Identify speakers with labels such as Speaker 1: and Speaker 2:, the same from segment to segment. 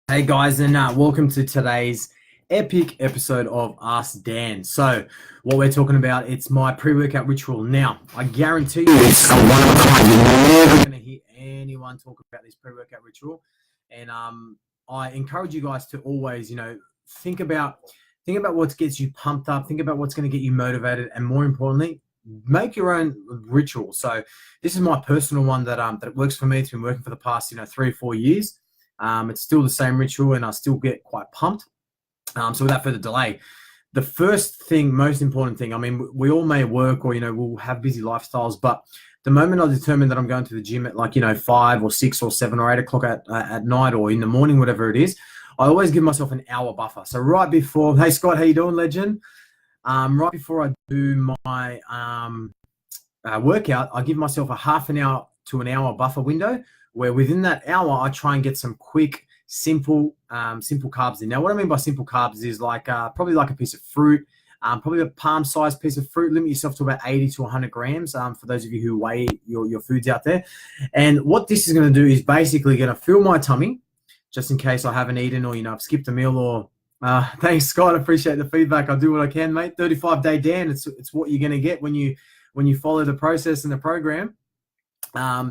Speaker 1: Hey guys, and welcome to today's epic episode of Ask Dan. So, what we're talking about, it's my pre-workout ritual. Now, I guarantee you, it's a one of a kind. You're never going to hear anyone talk about this pre-workout ritual. And I encourage you guys to always, think about what gets you pumped up, think about what's going to get you motivated, and more importantly, make your own ritual. So, this is my personal one that works for me. It's been working for the past 3 or 4 years. It's still the same ritual and I still get quite pumped. So without further delay, the first thing, most important thing, I mean, we all may work or, we'll have busy lifestyles, but the moment I determine that I'm going to the gym at 5 or 6 or 7 or 8 o'clock at night or in the morning, whatever it is, I always give myself an hour buffer. So right before, hey Scott, how you doing, legend? Right before I do my workout, I give myself a half an hour to an hour buffer window where within that hour, I try and get some quick, simple carbs in. Now, what I mean by simple carbs is probably like a piece of fruit, probably a palm-sized piece of fruit. Limit yourself to about 80 to 100 grams for those of you who weigh your foods out there. And what this is going to do is basically going to fill my tummy, just in case I haven't eaten or, I've skipped a meal or thanks, Scott. I appreciate the feedback. I'll do what I can, mate. 35-day Dan, it's what you're going to get when you follow the process and the program.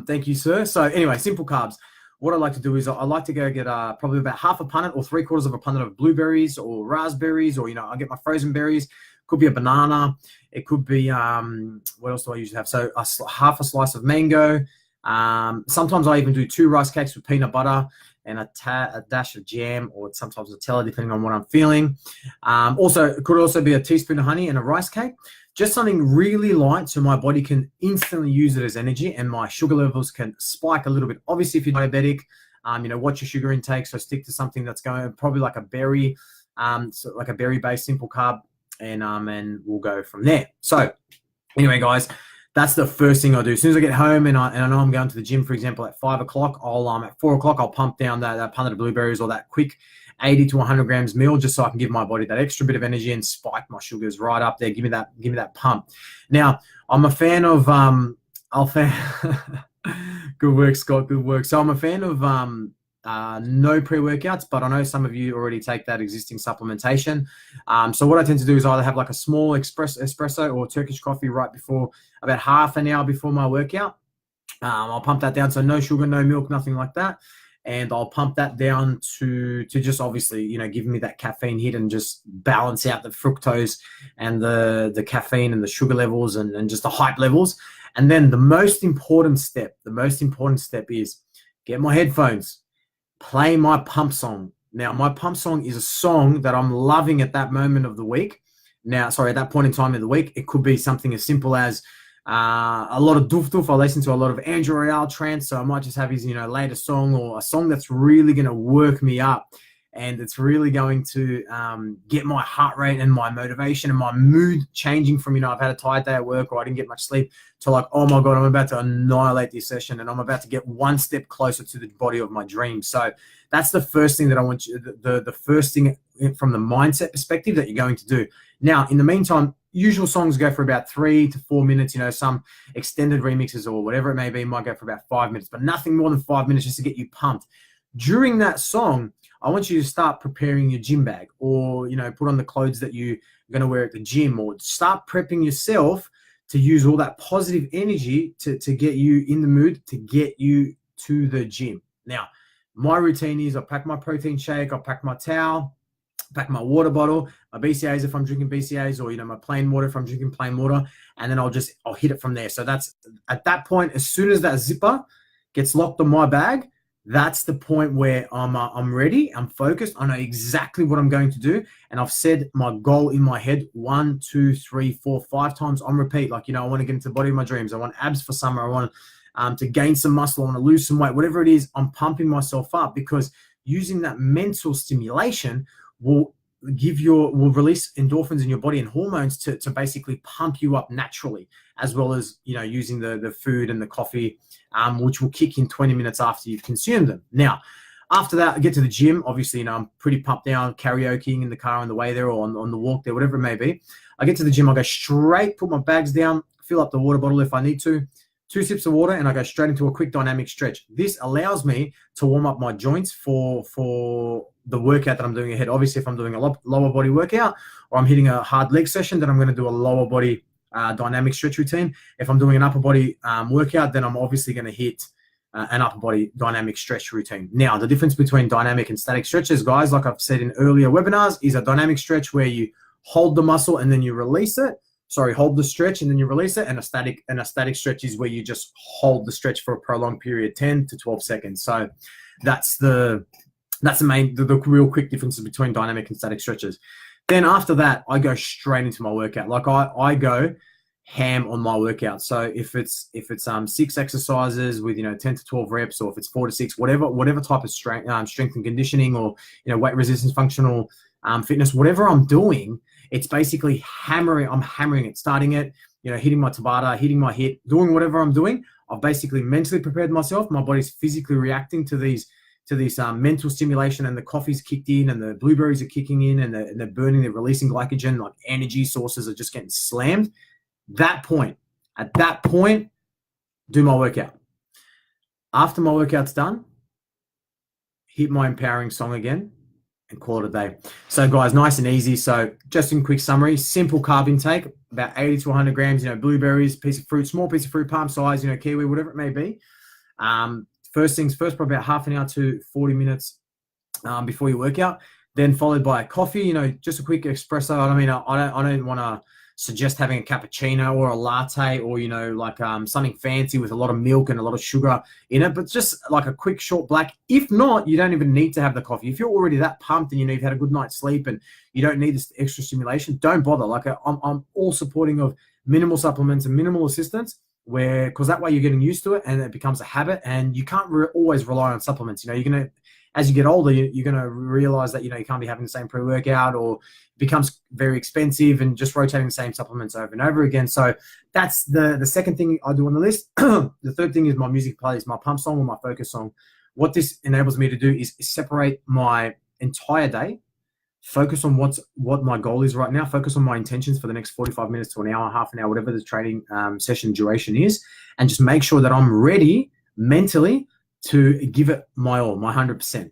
Speaker 1: Thank you, sir. So anyway, simple carbs. What I like to do is I like to go get probably about half a punnet or 3/4 of a punnet of blueberries or raspberries, or I get my frozen berries. Could be a banana. It could be what else do I usually have? So half a slice of mango. Sometimes I even do 2 rice cakes with peanut butter and a dash of jam, or sometimes Nutella, depending on what I'm feeling. It could also be a teaspoon of honey and a rice cake. Just something really light so my body can instantly use it as energy and my sugar levels can spike a little bit. Obviously, if you're diabetic, watch your sugar intake. So stick to something that's going probably like a berry, like a berry-based simple carb, and we'll go from there. So anyway, guys, that's the first thing I do. As soon as I get home and I know I'm going to the gym, for example, at 5 o'clock, at 4 o'clock, I'll pump down that punnet of blueberries or that quick 80 to 100 grams meal, just so I can give my body that extra bit of energy and spike my sugars right up there. Give me that pump. Now, I'm a fan of good work, Scott. Good work. So I'm a fan of no pre-workouts, but I know some of you already take that existing supplementation. So what I tend to do is either have like a small espresso or Turkish coffee right before, about half an hour before my workout. I'll pump that down, so no sugar, no milk, nothing like that. And I'll pump that down to just obviously, give me that caffeine hit and just balance out the fructose and the caffeine and the sugar levels and just the hype levels. And then the most important step is get my headphones, play my pump song. Now, my pump song is a song that I'm loving at that moment of the week. At that point in time of the week, it could be something as simple as a lot of doof. I listen to a lot of Andrew Royale trance, so I might just have his latest song or a song that's really going to work me up, and it's really going to get my heart rate and my motivation and my mood changing from I've had a tired day at work or I didn't get much sleep to like, oh my god, I'm about to annihilate this session and I'm about to get one step closer to the body of my dreams. So that's the first thing that I want you, the first thing from the mindset perspective that you're going to do. Now, in the meantime, usual songs go for about 3 to 4 minutes. Some extended remixes or whatever it may be might go for about 5 minutes, but nothing more than 5 minutes just to get you pumped. During that song, I want you to start preparing your gym bag or, put on the clothes that you're going to wear at the gym, or start prepping yourself to use all that positive energy to get you in the mood to get you to the gym. Now, my routine is I pack my protein shake, I pack my towel, pack my water bottle, my BCAAs if I'm drinking BCAAs, or my plain water if I'm drinking plain water, and then I'll hit it from there. So that's at that point, as soon as that zipper gets locked on my bag, that's the point where I'm ready, I'm focused, I know exactly what I'm going to do, and I've said my goal in my head 1, 2, 3, 4, 5 times on repeat. I want to get into the body of my dreams. I want abs for summer. I want to gain some muscle. I want to lose some weight. Whatever it is, I'm pumping myself up, because using that mental stimulation will release endorphins in your body and hormones to basically pump you up naturally, as well as using the food and the coffee, which will kick in 20 minutes after you've consumed them. Now, after that, I get to the gym. Obviously, I'm pretty pumped down, karaokeing in the car on the way there or on the walk there, whatever it may be. I get to the gym, I go straight, put my bags down, fill up the water bottle if I need to, 2 sips of water, and I go straight into a quick dynamic stretch. This allows me to warm up my joints for the workout that I'm doing ahead. Obviously, if I'm doing a lower body workout or I'm hitting a hard leg session, then I'm going to do a lower body dynamic stretch routine. If I'm doing an upper body workout, then I'm obviously going to hit an upper body dynamic stretch routine. Now, the difference between dynamic and static stretches, guys, like I've said in earlier webinars, is a dynamic stretch where you hold the muscle and then you release it. Sorry, hold the stretch and then you release it. And a static stretch is where you just hold the stretch for a prolonged period, 10 to 12 seconds. So that's the real quick differences between dynamic and static stretches. Then after that, I go straight into my workout. Like I go ham on my workout. So if it's 6 exercises with 10 to 12 reps, or if it's 4 to 6, whatever type of strength and conditioning, or weight resistance, functional fitness, whatever I'm doing, it's basically hammering. I'm hammering it, starting it, hitting my Tabata, hitting my hip, doing whatever I'm doing. I've basically mentally prepared myself. My body's physically reacting to these mental stimulation, and the coffee's kicked in, and the blueberries are kicking in, and they're burning, they're releasing glycogen, like energy sources are just getting slammed. At that point, do my workout. After my workout's done, hit my empowering song again and call it a day. So guys, nice and easy. So just in quick summary, simple carb intake, about 80 to 100 grams, blueberries, piece of fruit, small piece of fruit, palm size, kiwi, whatever it may be. First things first, probably about half an hour to 40 minutes before your workout, then followed by a coffee, just a quick espresso. I don't want to suggest having a cappuccino or a latte, or something fancy with a lot of milk and a lot of sugar in it, but just like a quick short black. If not, you don't even need to have the coffee. If you're already that pumped and you've had a good night's sleep and you don't need this extra stimulation, don't bother. Like I'm all supporting of minimal supplements and minimal assistance, because that way you're getting used to it and it becomes a habit, and you can't always rely on supplements. You're gonna, as you get older, you're going to realize that, you can't be having the same pre-workout, or it becomes very expensive and just rotating the same supplements over and over again. So that's the second thing I do on the list. The third thing is my music playlist, my pump song or my focus song. What this enables me to do is separate my entire day, focus on what my goal is right now, focus on my intentions for the next 45 minutes to an hour, half an hour, whatever the training session duration is, and just make sure that I'm ready mentally to give it my all, my 100%.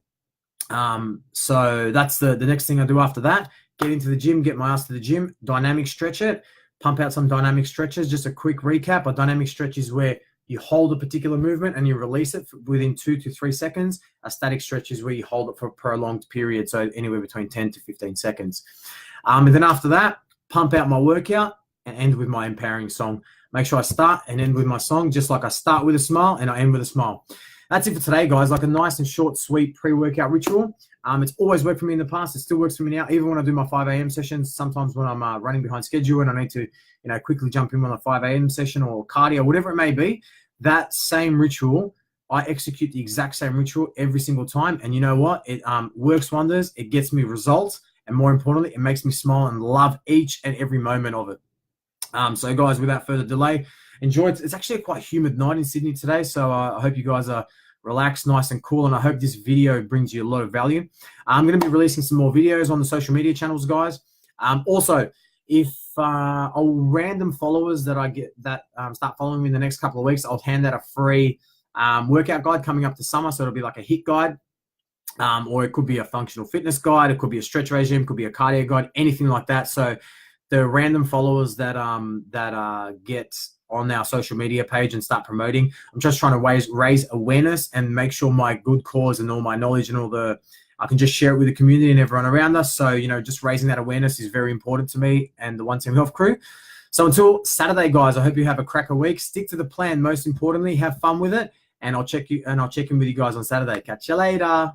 Speaker 1: So that's the next thing I do after that. Get into the gym, get my ass to the gym, dynamic stretch it, pump out some dynamic stretches. Just a quick recap, a dynamic stretch is where you hold a particular movement and you release it within 2 to 3 seconds. A static stretch is where you hold it for a prolonged period, so anywhere between 10 to 15 seconds. And then after that, pump out my workout and end with my empowering song. Make sure I start and end with my song, just like I start with a smile and I end with a smile. That's it for today, guys. Like a nice and short, sweet pre-workout ritual. It's always worked for me in the past. It still works for me now, even when I do my 5 a.m. sessions. Sometimes when I'm running behind schedule and I need to, quickly jump in on a 5 a.m. session or cardio, whatever it may be, that same ritual, I execute the exact same ritual every single time. And you know what? It works wonders. It gets me results. And more importantly, it makes me smile and love each and every moment of it. So guys, without further delay, enjoy it. It's actually a quite humid night in Sydney today, so I hope you guys are relaxed, nice and cool, and I hope this video brings you a lot of value. I'm going to be releasing some more videos on the social media channels, guys. Also, if random followers that I get that start following me in the next couple of weeks, I'll hand out a free workout guide coming up to summer, so it'll be like a HIIT guide, or it could be a functional fitness guide, it could be a stretch regime, it could be a cardio guide, anything like that. So the random followers that get on our social media page and start promoting, I'm just trying to raise awareness and make sure my good cause and all my knowledge and I can just share it with the community and everyone around us. So, just raising that awareness is very important to me and the One Team Health crew. So until Saturday, guys, I hope you have a cracker week. Stick to the plan. Most importantly, have fun with it. And I'll check in with you guys on Saturday. Catch you later.